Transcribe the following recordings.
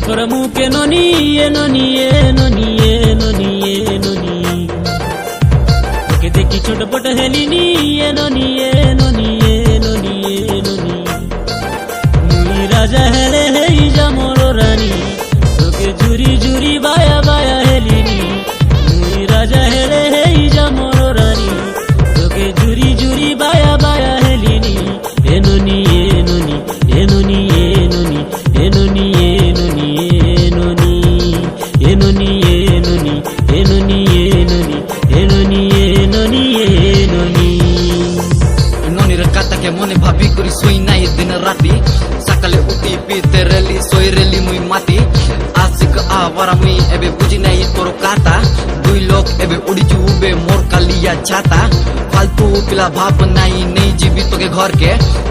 पर मुके ननी ननी ननी ननी ननी देखी छोटपट हेलिनी ननी ननी ननी ननी मुई राजा हेले हेई जा मोर रानी তোকে জুরি জুরি বায়া বায়া হেলিনি মুই রাজা হেলে হেই যা মোর রানী তোকে জুরি জুরি বায়া বায়া হেলিনি এননি এননি এননি এননি এননি এননি এননি এননি এননি এননি এননি এননি এননি এননি ননির কাতাকে মনে ভাবি করি শুই নাই দিন রাতি সকালে উঠি পিতে রেলি সই রেলি মুই মাতি আশিক আওয়ারা মুই এবে বুঝি নাই তোর কাতা দুই লোক এবে উড়ি জুবে মোর কালিয়া ছাতা ফালতু পিলা ভাব নাই নেই জীবি তোকে ঘরকে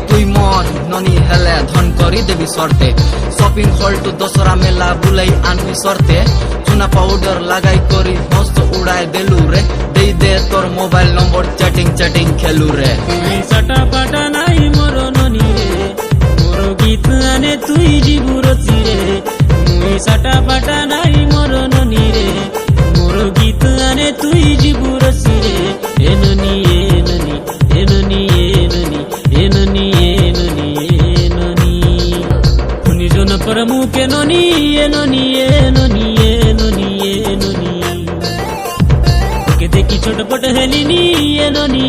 তুই মর ননি হেলে ধন করি দেবি শর্তে শপিং হল টু দশরা মেলা বুলাই আনবি শর্তে চুনা পাউডার লাগাই করি মস্ত উড়াই দেলু রে দেই দে তোর মোবাইল নম্বর চ্যাটিং চ্যাটিং খেলু রে সাটা পাটা নাই মোর ননি রে মোর গীত আনে তুই জীবুর চিরে মুই সাটা পাটা নাই মোর ননি রে মোর গীত আনে তুই জীবুর চিরে এননি এননি এননি এননি এননি এননি এননি নিজন पर মুকে ননি এননি এননি এননি এননি দেখি ছোটপট হেলিনি এননি